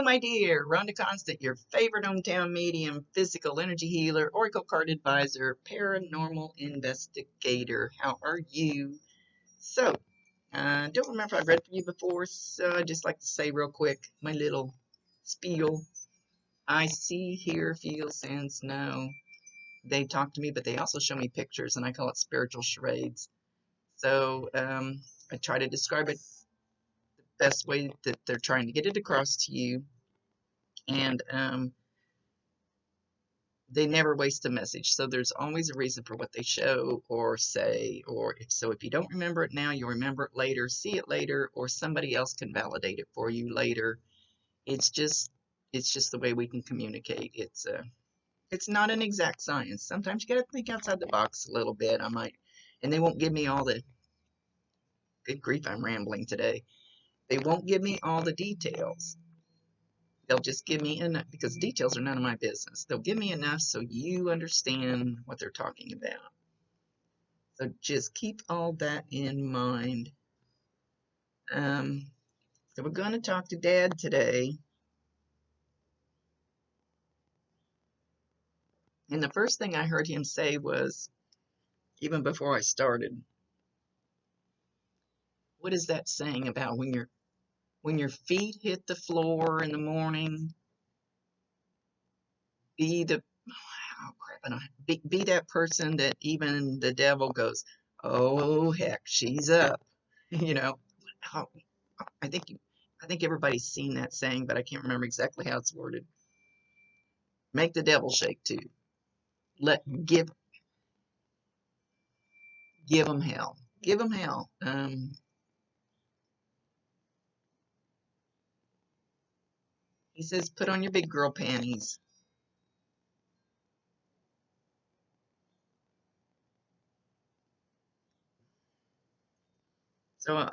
Hello, my dear. Rhonda Constant, your favorite hometown medium, physical energy healer, oracle card advisor, paranormal investigator. How are you? So, don't remember if I've read for you before, so I'd just like to say real quick my little spiel. I see, hear, feel, sense, know. They talk to me, but they also show me pictures, and I call it spiritual charades. So, I try to describe it the best way that they're trying to get it across to you. And they never waste a message. So there's always a reason for what they show or say, or if you don't remember it now, you'll remember it later, see it later, or somebody else can validate it for you later. It's just the way we can communicate. It's not an exact science. Sometimes you got to think outside the box a little bit. And they won't give me all the good grief. I'm rambling today. They won't give me all the details. They'll just give me enough, because details are none of my business. They'll give me enough so you understand what they're talking about. So just keep all that in mind. So we're going to talk to Dad today. And the first thing I heard him say was, even before I started, what is that saying about when your feet hit the floor in the morning, be the be that person that even the devil goes, oh heck, she's up. You know, I think everybody's seen that saying, but I can't remember exactly how it's worded. Make the devil shake too. Give them hell. Give them hell. He says, put on your big girl panties. So I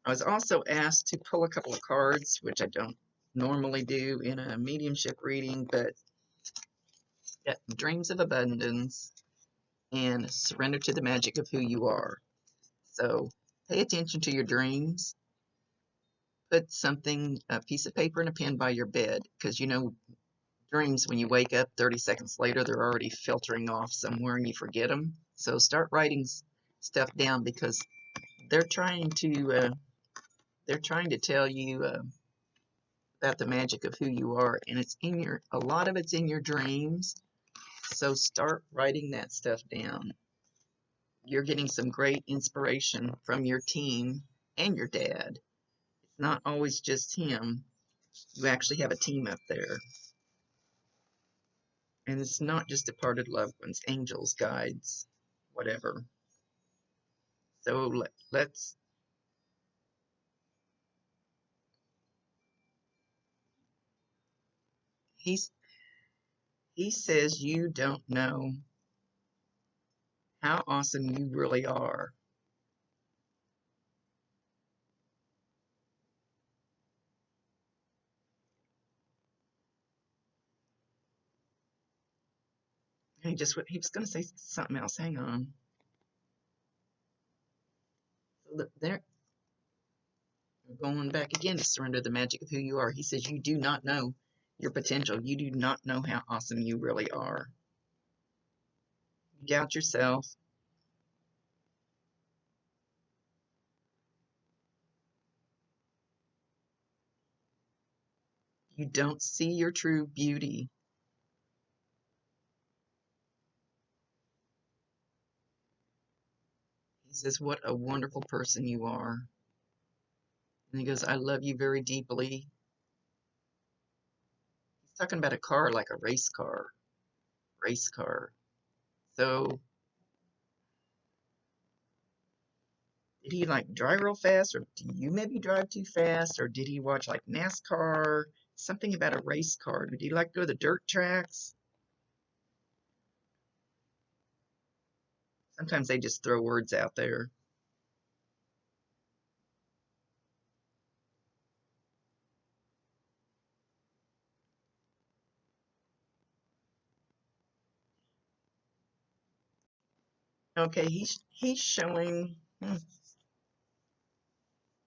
was also asked to pull a couple of cards, which I don't normally do in a mediumship reading, but yeah, dreams of abundance and surrender to the magic of who you are. So pay attention to your dreams. Put something, a piece of paper and a pen by your bed, because dreams, when you wake up 30 seconds later, they're already filtering off somewhere and you forget them. So start writing stuff down, because they're trying to tell you about the magic of who you are, and a lot of it's in your dreams. So start writing that stuff down. You're getting some great inspiration from your team and your dad. It's not always just him. You actually have a team up there. And it's not just departed loved ones, angels, guides, whatever. So let's he says you don't know how awesome you really are. And he was going to say something else. Hang on. So they're going back again to surrender the magic of who you are. He says you do not know your potential. You do not know how awesome you really are. You doubt yourself. You don't see your true beauty. He says, what a wonderful person you are. And he goes, I love you very deeply. He's talking about a car, like a race car. Race car. So did he like drive real fast, or do you maybe drive too fast, or did he watch like NASCAR? Something about a race car. Did he like go to the dirt tracks? Sometimes they just throw words out there. Okay, he's showing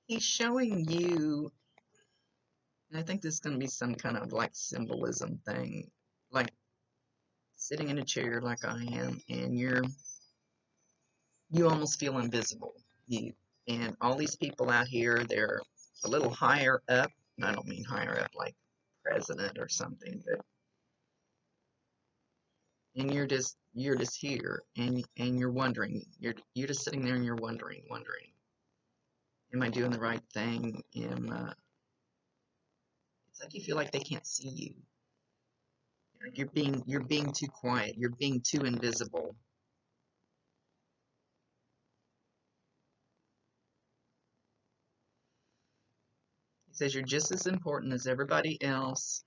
he's showing you And I think this is going to be some kind of like symbolism thing, like sitting in a chair like I am, and you almost feel invisible. You and all these people out here, they're a little higher up. And I don't mean higher up like president or something, but and you're just here, and you're wondering. You're just sitting there and you're wondering, am I doing the right thing? It's like you feel like they can't see you. You're being too quiet. You're being too invisible. He says you're just as important as everybody else.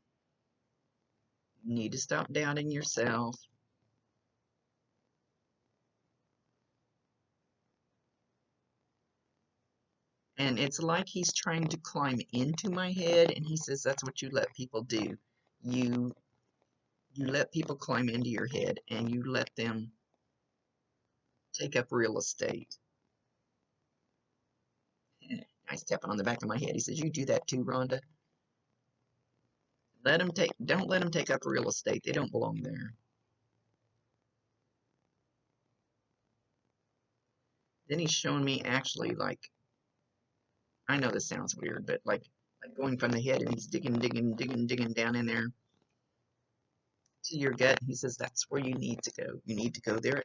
You need to stop doubting yourself. And it's like he's trying to climb into my head, and he says that's what you let people do. You you let people climb into your head, and you let them take up real estate. Nice tapping on the back of my head. He says, "You do that too, Rhonda. Don't let them take up real estate. They don't belong there." Then he's showing me actually like, I know this sounds weird, but like going from the head, and he's digging down in there to your gut. He says that's where you need to go. You need to go there.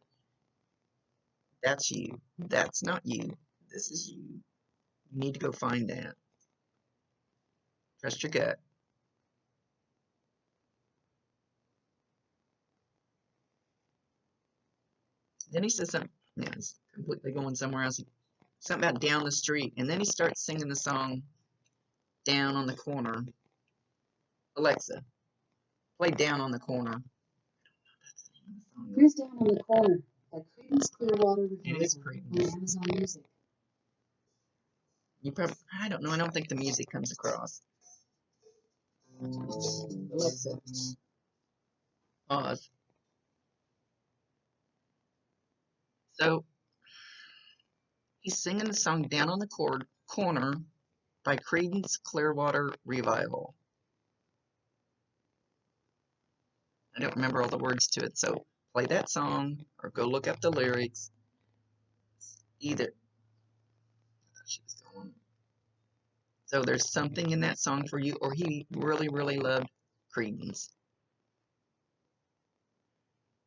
That's you. That's not you. This is you. You need to go find that. Trust your gut. Then he says something. Yeah, he's completely going somewhere else. Something about down the street, and then he starts singing the song "Down on the Corner." Alexa, play "Down on the Corner." Here's Down on the Corner by Creedence Clearwater It is Revival Creedence. on Amazon Music. I don't know. I don't think the music comes across. Alexa, pause. So he's singing the song "Down on the Corner" by Creedence Clearwater Revival. I don't remember all the words to it, so play that song or go look up the lyrics. Either. So there's something in that song for you, or he really, really loved Creedence.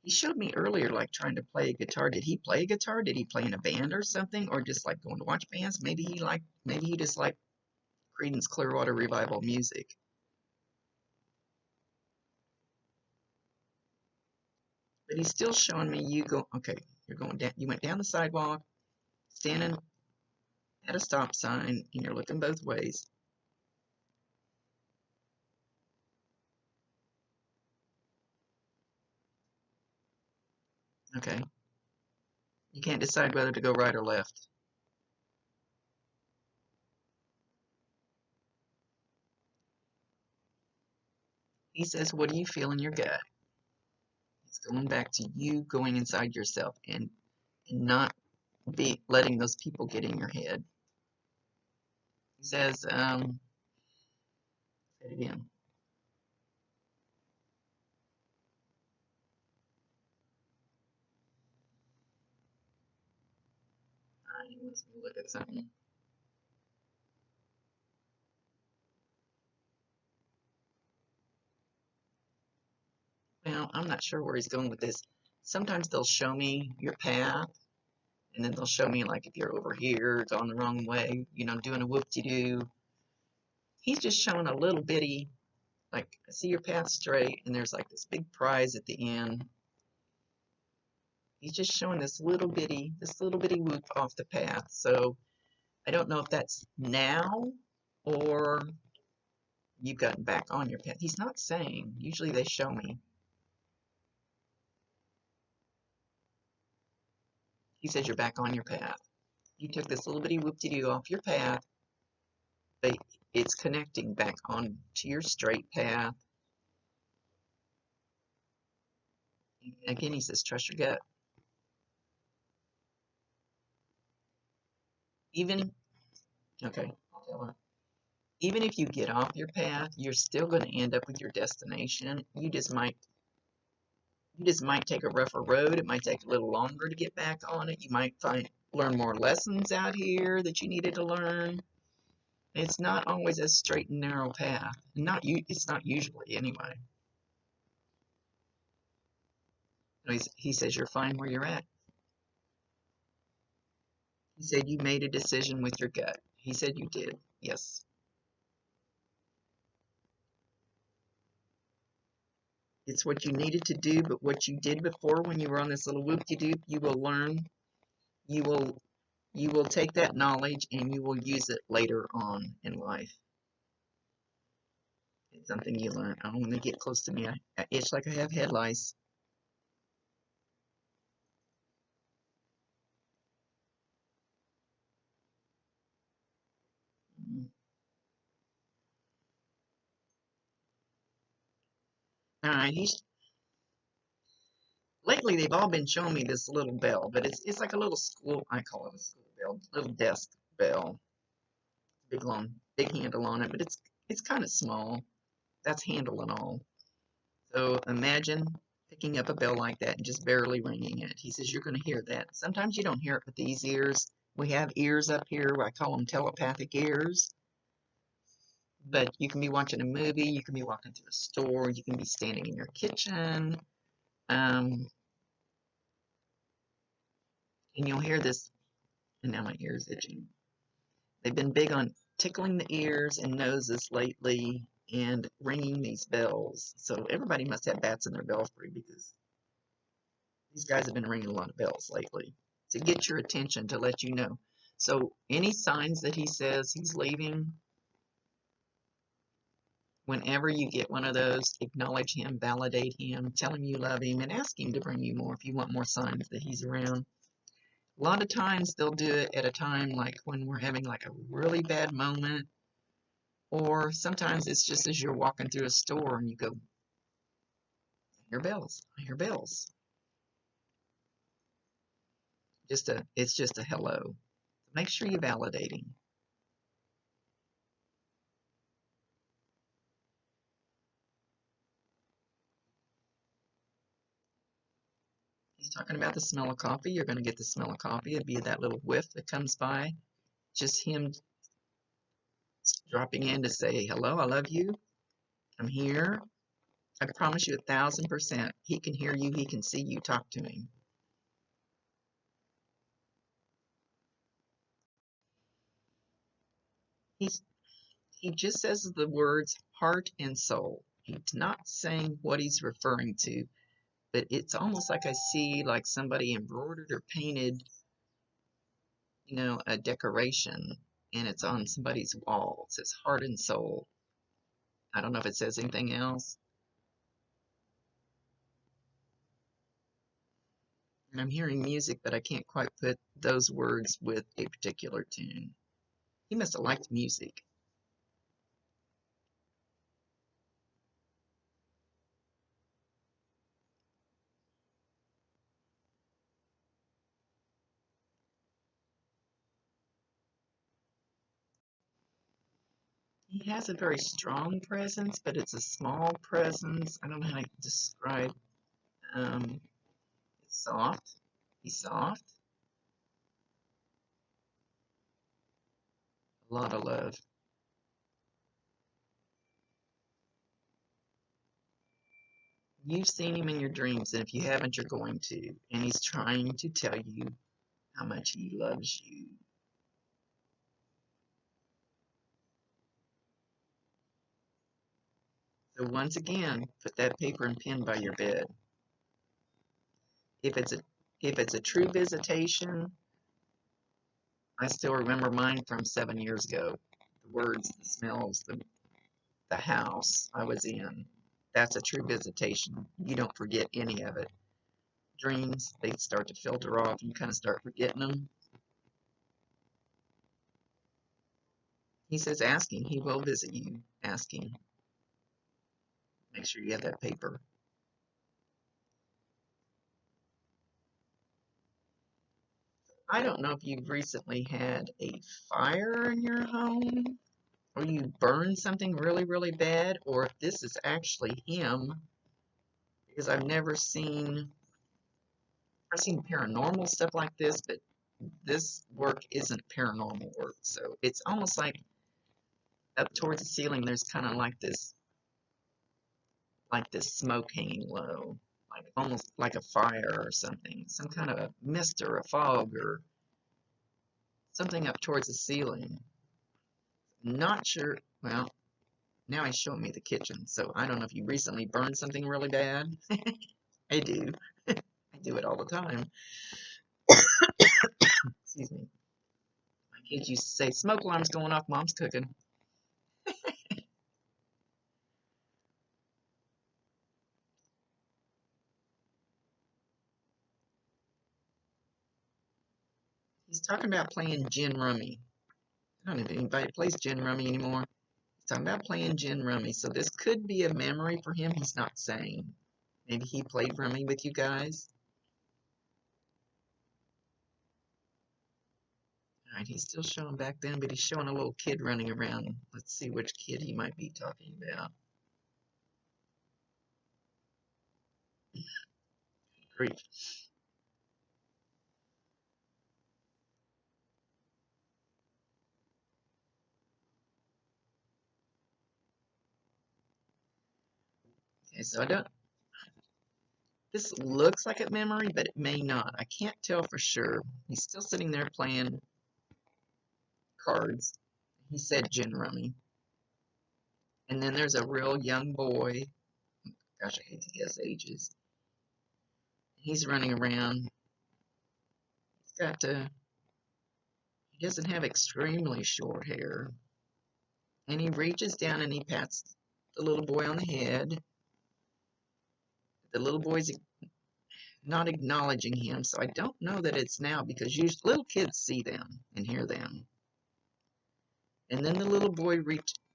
He showed me earlier, like trying to play a guitar. Did he play a guitar? Did he play in a band or something, or just like going to watch bands? Maybe he just liked Creedence Clearwater Revival music. But he's still showing me okay, you're going down, you went down the sidewalk, standing at a stop sign, and you're looking both ways. Okay. You can't decide whether to go right or left. He says, what do you feel in your gut? It's going back to you going inside yourself and not letting those people get in your head. He says, say it again. He wants me to look at something. Well, I'm not sure where he's going with this. Sometimes they'll show me your path, and then they'll show me like if you're over here, going the wrong way, doing a whoop-de-doo. He's just showing a little bitty, like, I see your path straight, and there's like this big prize at the end. He's just showing this little bitty whoop off the path. So I don't know if that's now or you've gotten back on your path. He's not saying. Usually they show me. He says you're back on your path. You took this little bitty whoop-de-doo off your path, but it's connecting back on to your straight path. Again, he says trust your gut. Even, okay, I'll tell her. Even if you get off your path, you're still going to end up with your destination. You just might take a rougher road. It might take a little longer to get back on it. You might learn more lessons out here that you needed to learn. It's not always a straight and narrow path. It's not usually anyway. He says you're fine where you're at. He said you made a decision with your gut. He said you did. Yes. It's what you needed to do, but what you did before when you were on this little whoop-de-doop, you will learn. You will you will take that knowledge and you will use it later on in life. It's something you learn. Oh, when they get close to me, I itch like I have head lice. Mm. All right, lately they've all been showing me this little bell, but it's like a little school. I call it a school bell, little desk bell, big handle on it, but it's kind of small. That's handle and all. So imagine picking up a bell like that and just barely ringing it. He says you're going to hear that. Sometimes you don't hear it with these ears. We have ears up here. I call them telepathic ears. But you can be watching a movie, you can be walking through a store, you can be standing in your kitchen, and you'll hear this. And now my ear's itching. They've been big on tickling the ears and noses lately and ringing these bells. So everybody must have bats in their belfry because these guys have been ringing a lot of bells lately to get your attention, to let you know. So any signs that he says he's leaving, whenever you get one of those, acknowledge him, validate him, tell him you love him, and ask him to bring you more if you want more signs that he's around. A lot of times they'll do it at a time like when we're having like a really bad moment, or sometimes it's just as you're walking through a store and you go, I hear bells, I hear bells. It's just a hello. Make sure you're validating. He's talking about the smell of coffee. You're going to get the smell of coffee. It'd be that little whiff that comes by. Just him dropping in to say, hello, I love you. I'm here. I promise you 1,000%. He can hear you. He can see you. Talk to him. He's He just says the words heart and soul. He's not saying what he's referring to, but it's almost like I see like somebody embroidered or painted, a decoration, and it's on somebody's wall. It says heart and soul. I don't know if it says anything else. And I'm hearing music, but I can't quite put those words with a particular tune. He must have liked music. He has a very strong presence, but it's a small presence. I don't know how to describe. Um, it's soft. He's soft. A lot of love. You've seen him in your dreams, and if you haven't, you're going to. And he's trying to tell you how much he loves you. So once again, put that paper and pen by your bed. If it's a true visitation, I still remember mine from 7 years ago. The words, the smells, the house I was in. That's a true visitation. You don't forget any of it. Dreams, they start to filter off. You kind of start forgetting them. He says, asking. He will visit you. Asking. Make sure you have that paper. I don't know if you've recently had a fire in your home or you burn something really, really bad, or if this is actually him, because I've seen paranormal stuff like this, but this work isn't paranormal work. So it's almost like up towards the ceiling, there's kind of like this smoke hanging low, like almost like a fire or something, some kind of a mist or a fog or something up towards the ceiling. Not sure. Well, now he's showing me the kitchen, so I don't know if you recently burned something really bad. I do. I do it all the time. Excuse me. My kids used to say, "Smoke alarm's going off, Mom's cooking." He's talking about playing gin rummy. I don't know if anybody plays gin rummy anymore. He's talking about playing gin rummy, so this could be a memory for him. He's not saying. Maybe he played rummy with you guys. All right, he's still showing back then, but he's showing a little kid running around. Let's see which kid he might be talking about. Grief. Okay, so I don't. This looks like a memory, but it may not. I can't tell for sure. He's still sitting there playing cards. He said gin rummy. And then there's a real young boy. Gosh, I hate to guess ages. He's running around. He doesn't have extremely short hair. And he reaches down and he pats the little boy on the head. The little boy's not acknowledging him, so I don't know that it's now because usually little kids see them and hear them. And then the little boy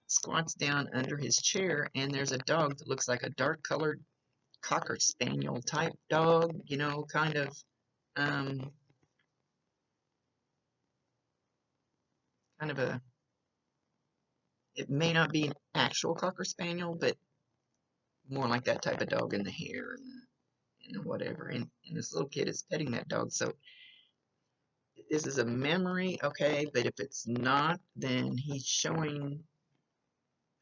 squats down under his chair, and there's a dog that looks like a dark-colored Cocker Spaniel type dog, you know, kind of, kind of a, it may not be an actual Cocker Spaniel, but more like that type of dog in the hair and whatever. And this little kid is petting that dog, so this is a memory, okay, but if it's not, then he's showing,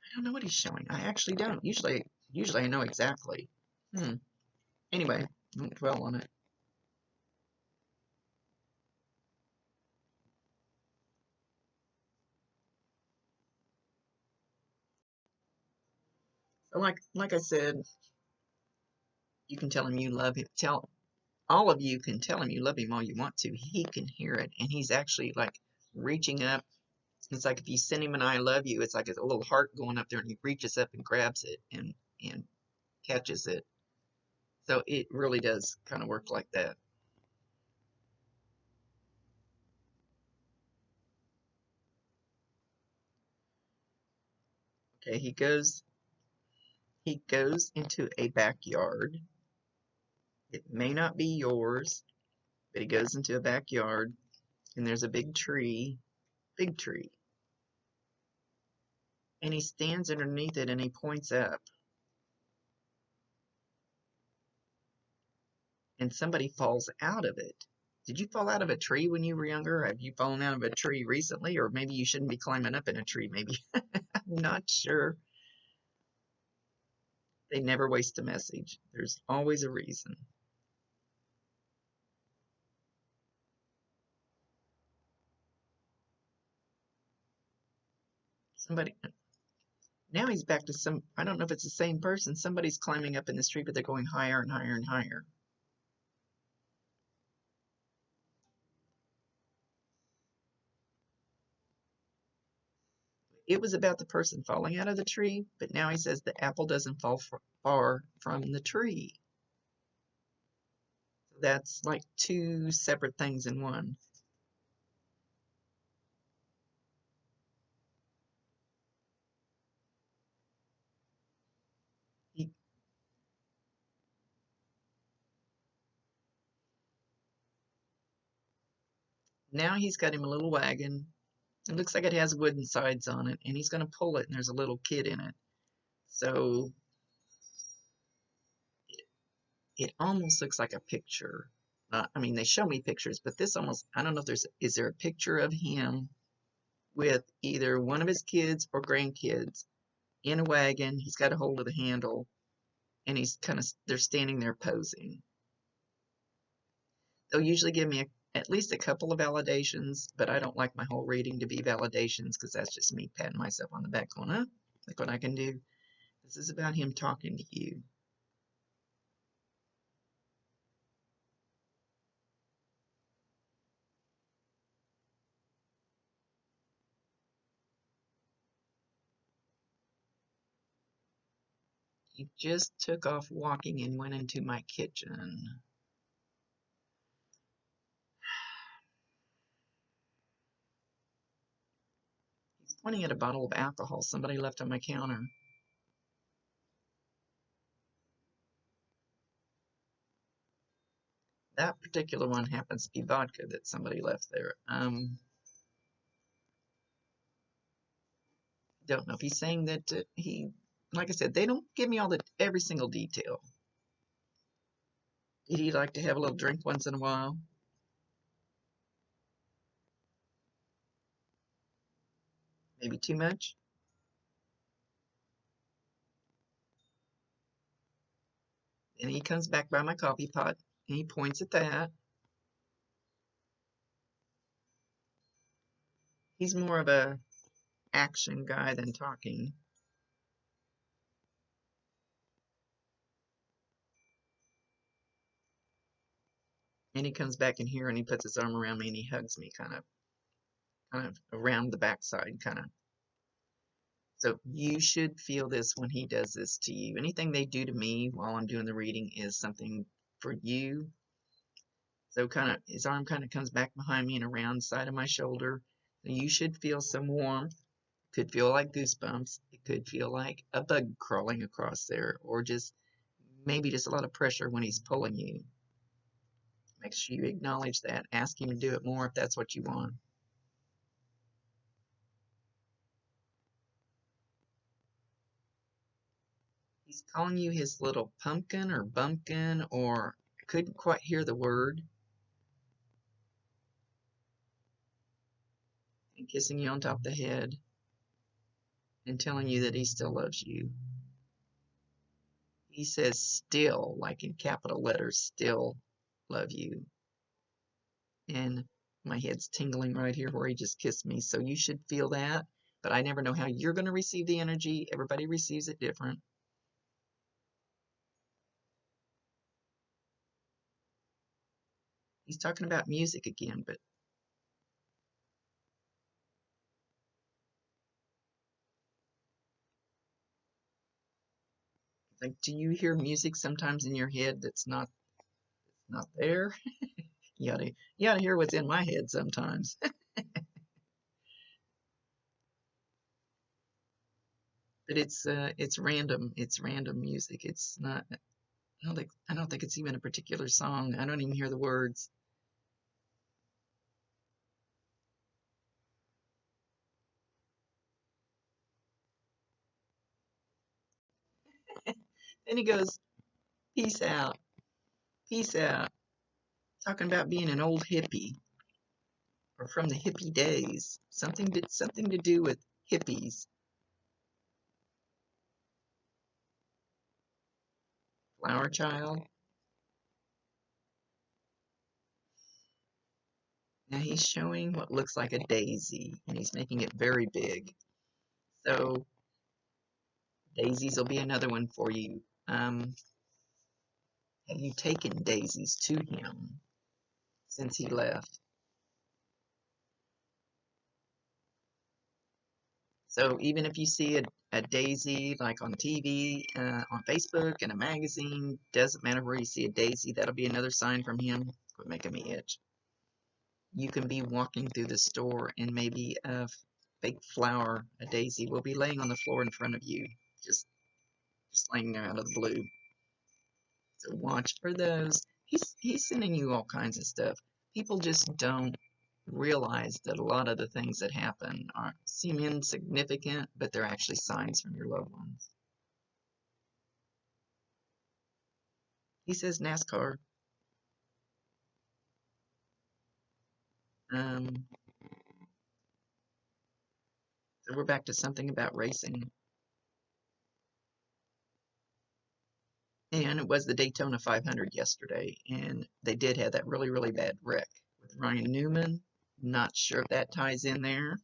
I don't know what he's showing. I actually don't. Usually I know exactly. Anyway, don't dwell on it. So like I said, you can tell him you love him. All of you can tell him you love him all you want to. He can hear it, and he's actually like reaching up. It's like if you send him an "I love you," it's like a little heart going up there, and he reaches up and grabs it and catches it. So it really does kind of work like that. Okay, he goes into a backyard. It may not be yours, but he goes into a backyard, and there's a big tree, and he stands underneath it and he points up, and somebody falls out of it. Did you fall out of a tree when you were younger? Have you fallen out of a tree recently? Or maybe you shouldn't be climbing up in a tree, maybe. I'm not sure. They never waste a message. There's always a reason. Somebody, now he's back to I don't know if it's the same person. Somebody's climbing up in this tree, but they're going higher and higher and higher. It was about the person falling out of the tree, but now he says the apple doesn't fall far from the tree. That's like two separate things in one. He, now he's got him a little wagon, It looks like it has wooden sides on it, and he's going to pull it, and there's a little kid in it. So it almost looks like a picture. I mean, they show me pictures, but this almost, I don't know if is there a picture of him with either one of his kids or grandkids in a wagon. He's got a hold of the handle, and they're standing there posing. They'll usually give me at least a couple of validations, but I don't like my whole reading to be validations because that's just me patting myself on the back going, huh, look what I can do. This is about him talking to you. He just took off walking and went into my kitchen. He's pointing at a bottle of alcohol somebody left on my counter. That particular one happens to be vodka that somebody left there. Don't know if he's saying that like I said, they don't give me every single detail. Did he like to have a little drink once in a while? Maybe too much? And he comes back by my coffee pot and he points at that. He's more of a action guy than talking. And he comes back in here and he puts his arm around me and he hugs me kind of around the backside, kind of. So you should feel this when he does this to you. Anything they do to me while I'm doing the reading is something for you. So his arm kind of comes back behind me and around the side of my shoulder. So you should feel some warmth. It could feel like goosebumps. It could feel like a bug crawling across there, or maybe just a lot of pressure when he's pulling you. Make sure you acknowledge that. Ask him to do it more if that's what you want. He's calling you his little pumpkin or bumpkin, or I couldn't quite hear the word. And kissing you on top of the head and telling you that he still loves you. He says still, like in capital letters, still love you. And my head's tingling right here where he just kissed me. So you should feel that. But I never know how you're going to receive the energy. Everybody receives it different. He's talking about music again, but like, do you hear music sometimes in your head that's not there? You oughta hear what's in my head sometimes. But it's random. It's random music. It's not. I don't think it's even a particular song. I don't even hear the words. Then he goes, peace out, peace out. Talking about being an old hippie or from the hippie days. Something to do with hippies. Flower child. Now he's showing what looks like a daisy, and he's making it very big. So daisies will be another one for you. Have you taken daisies to him since he left? So even if you see a daisy like on TV, on Facebook, in a magazine, doesn't matter where you see a daisy, that'll be another sign from him. Quit making me itch. You can be walking through the store and maybe a fake flower, a daisy, will be laying on the floor in front of you, just laying there out of the blue. So watch for those. He's sending you all kinds of stuff. People just don't realize that a lot of the things that happen seem insignificant, but they're actually signs from your loved ones. He says NASCAR. So we're back to something about racing. And it was the Daytona 500 yesterday, and they did have that really, really bad wreck with Ryan Newman. Not sure if that ties in there.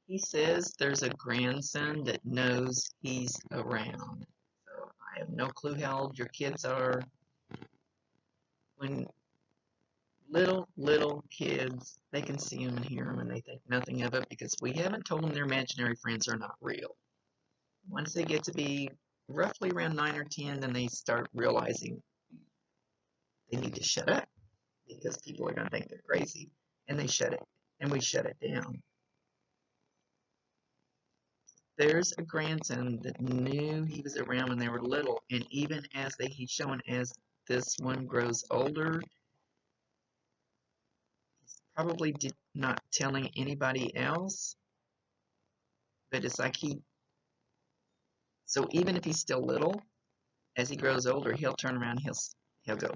He says there's a grandson that knows he's around. So I have no clue how old your kids are. When little kids, they can see them and hear them and they think nothing of it because we haven't told them their imaginary friends are not real. Once they get to be roughly around 9 or 10, then they start realizing they need to shut up because people are going to think they're crazy, and they shut it, and we shut it down. There's a grandson that knew he was around when they were little, and even as he's showing as this one grows older, he's probably not telling anybody else, but it's like so even if he's still little, as he grows older, he'll turn around, he'll go,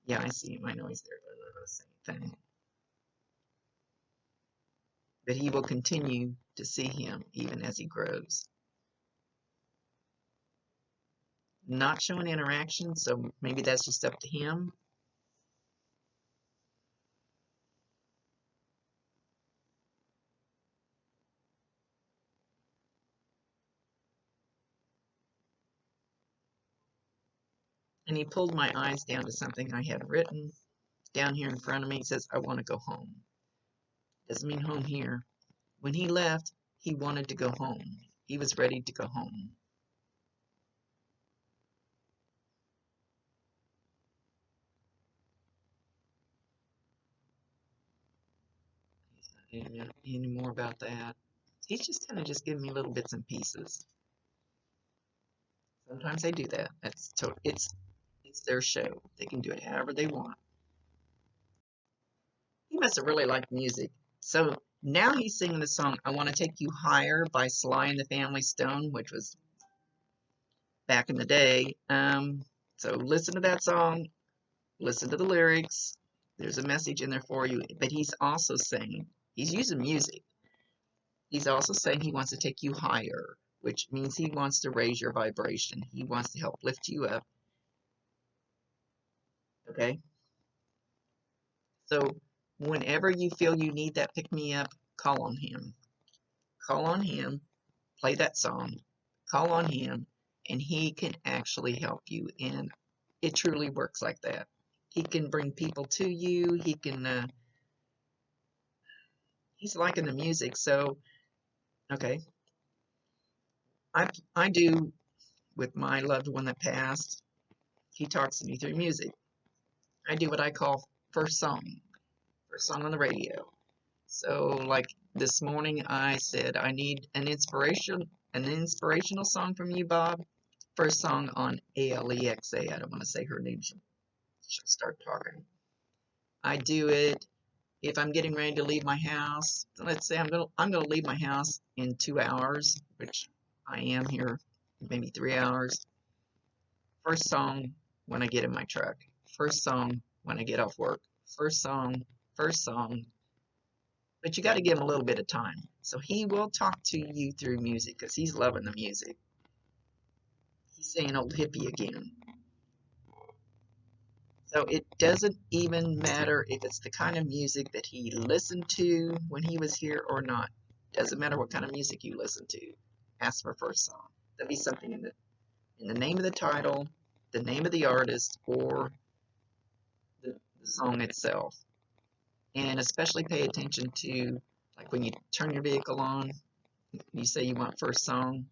yeah, I see him, I know he's there, the same thing. But he will continue to see him even as he grows. Not showing interaction, so maybe that's just up to him. And he pulled my eyes down to something I had written down here in front of me. It says, I want to go home. Doesn't mean home here. When he left, he wanted to go home. He was ready to go home. He's not any more about that. He's just kind of just giving me little bits and pieces. Sometimes they do that. It's their show. They can do it however they want. He must have really liked music. So now he's singing the song I Want to Take You Higher by Sly and the Family Stone, which was back in the day. So listen to that song, listen to the lyrics. There's a message in there for you. But he's also saying, he's using music. He's also saying he wants to take you higher, which means he wants to raise your vibration. He wants to help lift you up. Okay? So whenever you feel you need that pick-me-up, call on him. Call on him, play that song, call on him, and he can actually help you. And it truly works like that. He can bring people to you. He can, he's liking the music. So, okay. I do with my loved one that passed. He talks to me through music. I do what I call first song on the radio. So, like this morning, I said, I need an inspirational song from you, Bob. First song on Alexa. I don't want to say her name. She'll start talking. I do it if I'm getting ready to leave my house. Let's say I'm gonna leave my house in 2 hours, which I am here maybe 3 hours. First song when I get in my truck. First song when I get off work. First song. But you got to give him a little bit of time. So he will talk to you through music because he's loving the music. He's saying old hippie again. So it doesn't even matter if it's the kind of music that he listened to when he was here or not. Doesn't matter what kind of music you listen to. Ask for first song. There'll be something in the name of the title, the name of the artist, or the song itself. And especially pay attention to, like when you turn your vehicle on, you say you want first song,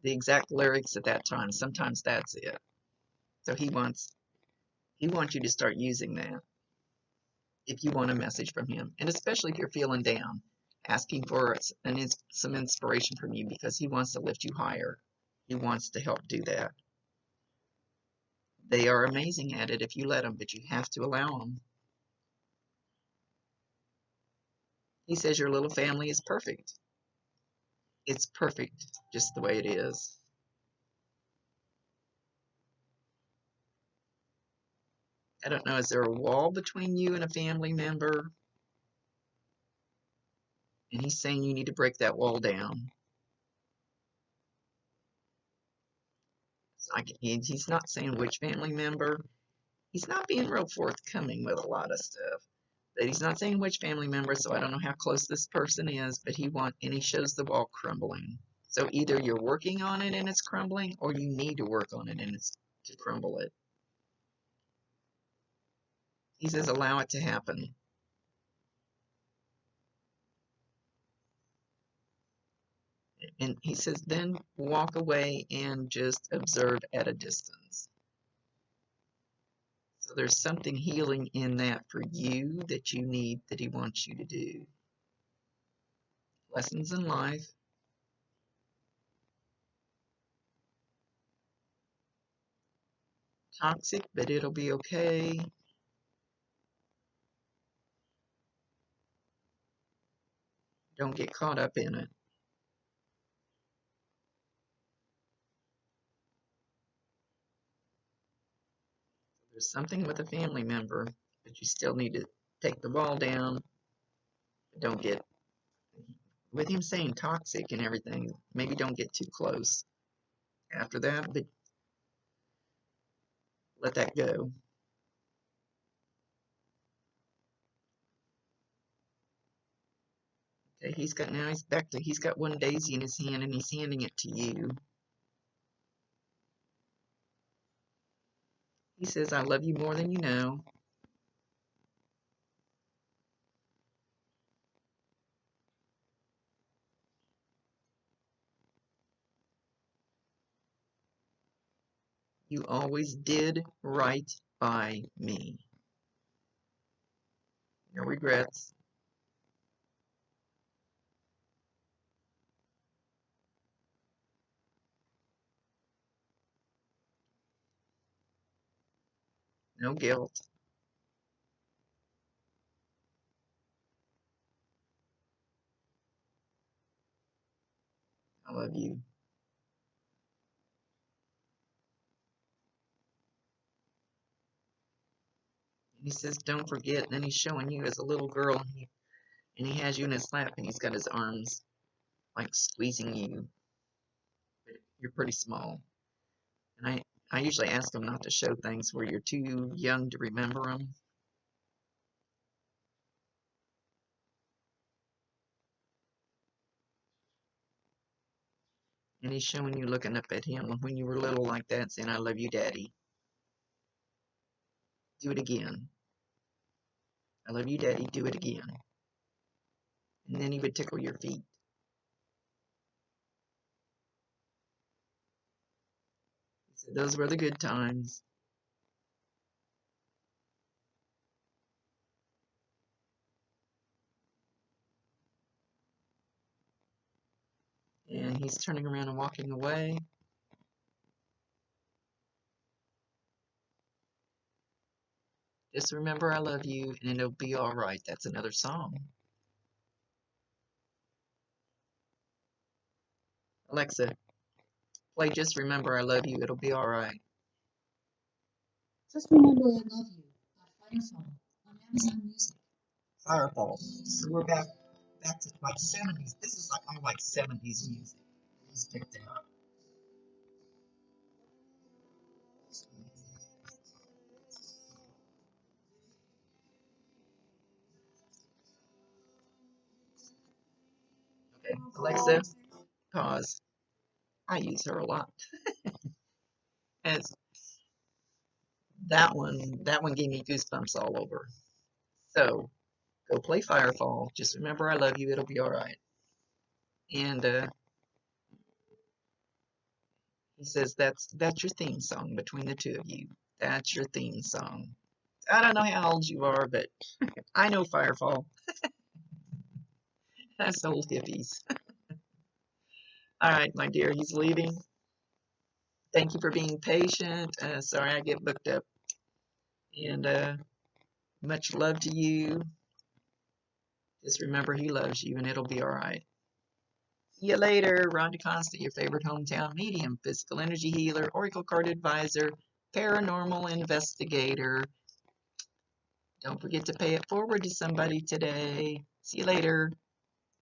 the exact lyrics at that time. Sometimes that's it. So he wants you to start using that if you want a message from him, and especially if you're feeling down. asking for some inspiration from you because he wants to lift you higher. He wants to help do that. They are amazing at it if you let them, but you have to allow them. He says your little family is perfect. It's perfect just the way it is. I don't know, is there a wall between you and a family member? And he's saying you need to break that wall down. He's not saying which family member. He's not being real forthcoming with a lot of stuff. But he's not saying which family member, so I don't know how close this person is, but he shows the wall crumbling. So either you're working on it and it's crumbling, or you need to work on it and it's to crumble it. He says allow it to happen. And he says then walk away and just observe at a distance. So there's something healing in that for you that you need, that he wants you to do. Lessons in life. Toxic, but it'll be okay. Don't get caught up in it. There's something with a family member, but you still need to take the wall down. Don't get, with him saying toxic and everything, maybe don't get too close after that, but let that go. Okay, he's got one daisy in his hand and he's handing it to you. He says, I love you more than you know. You always did right by me. No regrets. No guilt. I love you. And he says, don't forget. And then he's showing you as a little girl, and he has you in his lap, and he's got his arms like squeezing you. But you're pretty small. And I usually ask him not to show things where you're too young to remember them. And he's showing you looking up at him when you were little like that, saying, I love you, Daddy. Do it again. I love you, Daddy. Do it again. And then he would tickle your feet. He said, those were the good times. And he's turning around and walking away. Just remember I love you and it'll be all right. That's another song. Alexa, play Just Remember I Love You. It'll be all right. Just remember I love you. By Firefall on Amazon Music. Firefall. So we're back to like 70s. This is like all like 70s music. He's picked out. Okay, Alexa, pause. I use her a lot. As that one gave me goosebumps all over. So go play Firefall. Just remember I love you. It'll be all right. And he says that's your theme song between the two of you. That's your theme song. I don't know how old you are, but I know Firefall. Us old hippies. All right, my dear, he's leaving. Thank you for being patient. Sorry I get booked up. And much love to you. Just remember he loves you and it'll be all right. See you later. Rhonda Constant, your favorite hometown medium, physical energy healer, oracle card advisor, paranormal investigator. Don't forget to pay it forward to somebody today. See you later.